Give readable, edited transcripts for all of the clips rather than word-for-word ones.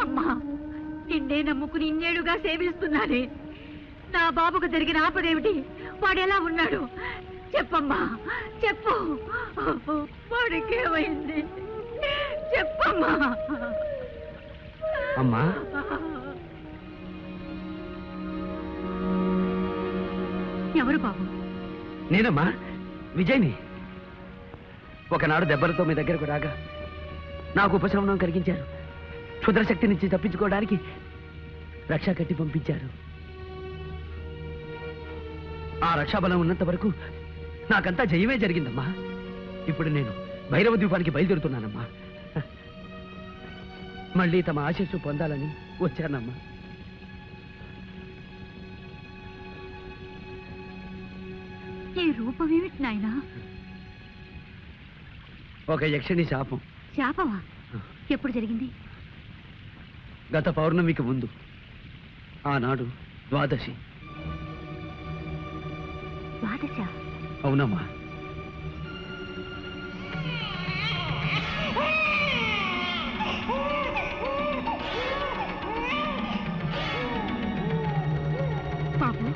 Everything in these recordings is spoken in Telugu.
అమ్మా, నిన్నే నమ్ముకుని ఇన్నేళ్లుగా సేవిస్తున్నానే. నా బాబుకు జరిగిన ఆపదేమిటి? వాడెలా ఉన్నాడు? చెప్పమ్మా, చెప్పు. వాడికేమైంది? చెప్పమ్మా. అమ్మా, ఎవరు బాబు? నేనమ్మా, విజయ్ని. ఒకనాడు దెబ్బలతో మీ దగ్గరకు రాగా నాకు ఉపశమనం కలిగించారు. క్షుద్రశక్తి నుంచి తప్పించుకోవడానికి రక్షా కట్టి పంపించారు. ఆ రక్షాబలం ఉన్నంత వరకు నాకంతా జయమే జరిగిందమ్మా. ఇప్పుడు నేను భైరవ ద్వీపానికి బయలుదేరుతున్నానమ్మా. మళ్ళీ తమ ఆశీస్సు పొందాలని వచ్చానమ్మా. ఈ రూపమేమిటి నాయనా? ఒక యక్షిణి శాపం. శాపమా? ఎప్పుడు జరిగింది? గత పౌర్ణమికి ముందు. ఆనాడు ద్వాదశి. ద్వాదశ? అవునమ్మా. బాబు,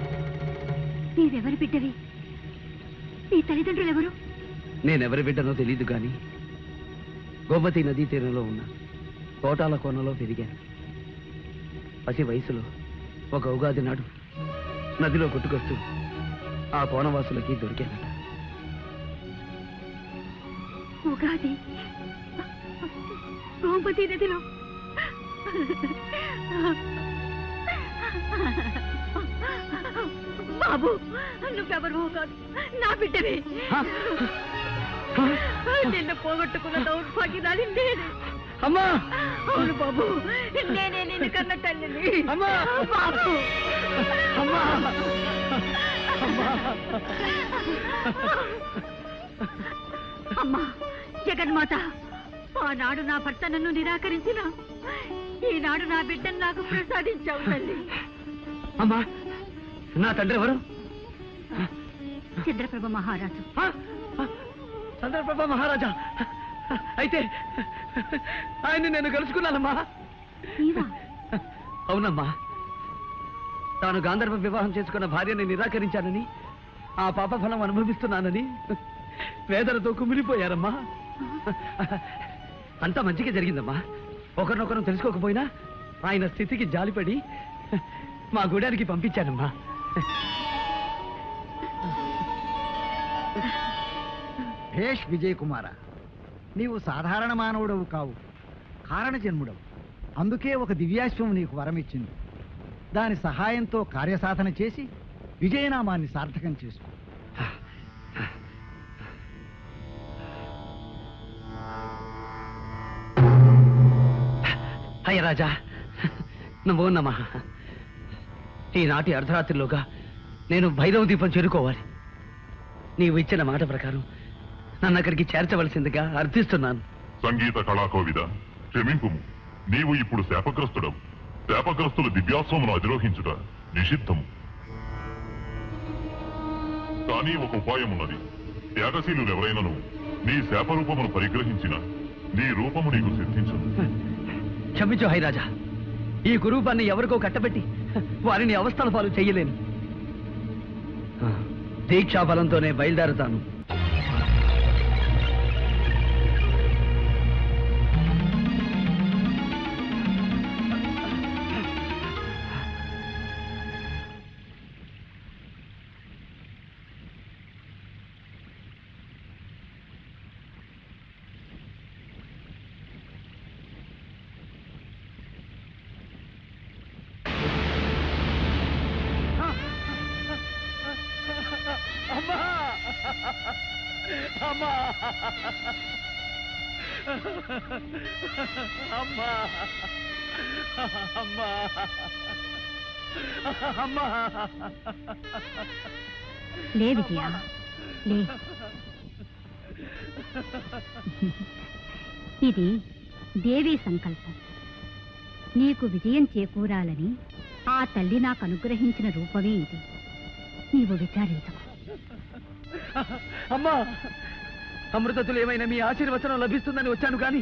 నీవెవరి బిడ్డవి? నీ తల్లిదండ్రులు ఎవరు? నేనెవరి బిడ్డనో తెలీదు గాని గోమతి నదీ తీరంలో ఉన్న తోటాల కోనలో పెరిగాను. పసి వయసులో ఒక ఉగాది నాడు నదిలో కొట్టుకొస్తూ ఆ కోనవాసులకి దొరికానట. ఉగాది గోమతి నదిలో? బాబు, నువ్వెవరు కాదు, నా బిడ్డవి. నిన్ను పోగొట్టుకున్న దౌర్భాగ్యదాన్ని నేనే. అమ్మా! అవును బాబు, నేనే నిన్ను కన్న తల్లిని. అమ్మా! బాబు! అమ్మా! అమ్మా, జగన్మాత, ఆనాడు నా భర్త నన్ను నిరాకరించిన ఈనాడు నా బిడ్డను నాకు ప్రసాదించావు తల్లి. అమ్మా, నా తండ్రి ఎవరు? చంద్రప్రభ మహారాజు. చంద్రప్రభ మహారాజా? అయితే ఆయన్ని నేను కలుసుకున్నానమ్మా. అవునమ్మా, తాను గాంధర్వ వివాహం చేసుకున్న భార్యని నిరాకరించానని, ఆ పాప ఫలం అనుభవిస్తున్నానని వేదనతో కుమిలిపోయారమ్మా. అంతా మంచిగా జరిగిందమ్మా. ఒకరినొకరు తెలుసుకోకపోయినా ఆయన స్థితికి జాలిపడి మా గూడానికి పంపించానమ్మా. భేష్ విజయ్ కుమార, నీవు సాధారణ మానవుడవు కావు, కారణ జన్ముడవు. అందుకే ఒక దివ్యాశ్వం నీకు వరమిచ్చింది. దాని సహాయంతో కార్యసాధన చేసి విజయనామాన్ని సార్థకం చేసుకో. అయ్య రాజా, నమో నమః. ఈనాటి అర్ధరాత్రిలోగా నేను భైరవ దీపం చేరుకోవాలి. నీవు ఇచ్చిన మాట ప్రకారం నన్ను అక్కడికి చేర్చవలసిందిగా అర్థిస్తున్నాను. సంగీత కళాకోవిద, క్షమింపుము. నీవు ఇప్పుడు శాపగ్రస్తుడవు. శాపగ్రస్తులు దివ్యాశ్వమును అధిరోహించుట నిషిద్ధము. కానీ ఒక ఉపాయమున్నది. త్యాగశీలు ఎవరైనను నీ శాపరూపమును పరిగ్రహించిన నీ రూపము నీకు సిద్ధించదు. క్షమించు హైరాజా, ఈ కురూపాన్ని ఎవరికో కట్టబెట్టి వారిని అవస్థల పాలు చెయ్యలేను. దీక్షాబలంతోనే బయలుదేరుతాను. అమ్మా! అమ్మా! అమ్మా! అమ్మా! లే విజయ, లే. ఇది దేవీ సంకల్పం. నీకు విజయం చేకూరాలని ఆ తల్లి నాకు అనుగ్రహించిన రూపమే ఇది. నీవు విచారించకు. అమ్మా, అమృతతులు ఏమైనా మీ ఆశీర్వచనం లభిస్తుందని వచ్చాను కానీ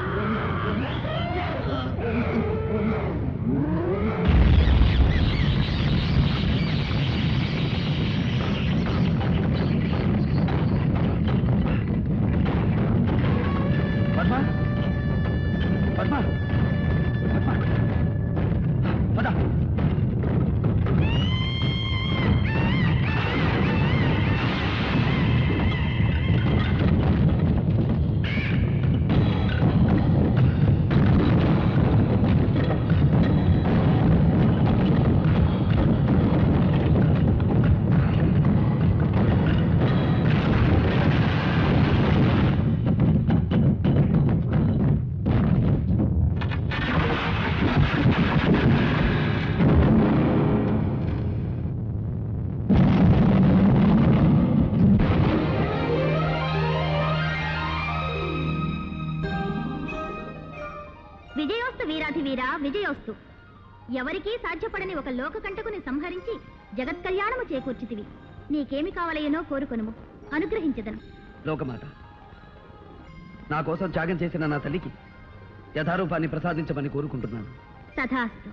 వీరాధి వీరా విజయోస్తు. ఎవరికీ సాధ్యపడని ఒక లోకకంటకుని సంహరించి జగత్ కళ్యాణము చేకూర్చితివి. నీకేమి కావలయనో కోరుకొనుము, అనుగ్రహించదను. లోకమాత, నా కోసం త్యాగం చేసిన నా తల్లికి యథారూపాన్ని ప్రసాదించమని కోరుకుంటున్నాను. తథాస్తు.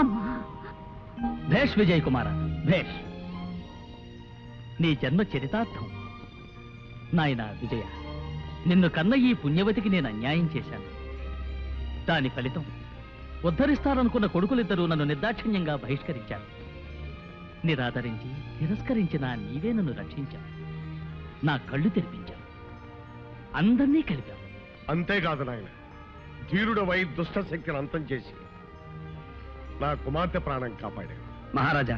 అమ్మా, భేష్ విజయ్ కుమార, భేష్. నీ జన్మ చరితార్థం. నాయనా విజయ, నిన్ను కన్న ఈ పుణ్యవతికి నేను అన్యాయం చేశాను. దాని ఫలితం ఉద్ధరిస్తారనుకున్న కొడుకులిద్దరూ నన్ను నిర్దాక్షిణ్యంగా బహిష్కరించారు. నిరాదరించి తిరస్కరించిన నీవే నన్ను రక్షించావు. నా కళ్ళు తెరిపించావు, అందరినీ కలిపావు. అంతేకాదు నాయన, ధీరుడవై దుష్ట శక్తిని అంతం చేసి నా కుమార్తె ప్రాణం కాపాడాడు. మహారాజా,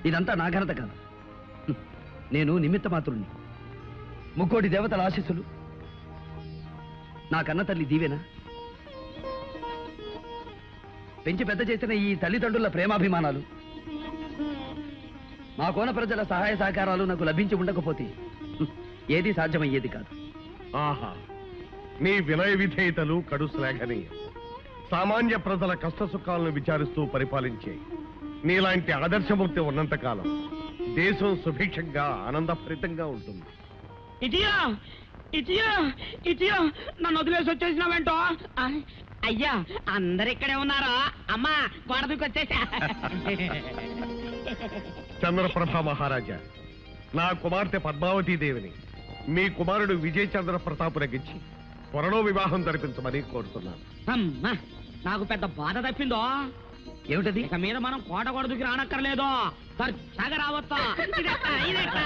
ఇదంతా నా ఘనత కాదు. నేను నిమిత్త మాత్రుణ్ణి. ముక్కోటి దేవతల ఆశీస్సులు, నా కన్న తల్లి దీవెన, పెంచి పెద్ద చేసిన ఈ తల్లిదండ్రుల ప్రేమాభిమానాలు, మా కోన ప్రజల సహాయ సహకారాలు నాకు లభించి ఉండకపోతే ఏది సాధ్యమయ్యేది కాదు. ఆహా, నీ వినయ విధేయతలు కడు శ్లాఘనీయం. సామాన్య ప్రజల కష్ట సుఖాలను విచారిస్తూ పరిపాలించే నీలాంటి ఆదర్శమూర్తి ఉన్నంతకాలం దేశం సుభిక్షంగా ఆనందభరితంగా ఉంటుంది. ఇటియా ఇటియా ఇటియా నన్ను వదిలేసి వచ్చేసినావేంటో. అయ్యా, అందరు ఇక్కడే ఉన్నారా? అమ్మా, గోడ దూకి వచ్చేసా. చంద్రప్రభ మహారాజా, నా కుమార్తె పద్మావతీ దేవిని మీ కుమారుడు విజయ్ చంద్ర ప్రతాపునకిచ్చి త్వరలో వివాహం జరిపించమని కోరుతున్నాను. అమ్మా, నాకు పెద్ద బాధ తప్పిందో. ఏమిటది? ఇక మీద మనం కోట గోడ దూకి రానక్కర్లేదు, ఖర్చాగా రావచ్చా. ఇదెట్టా, ఇదెట్టా.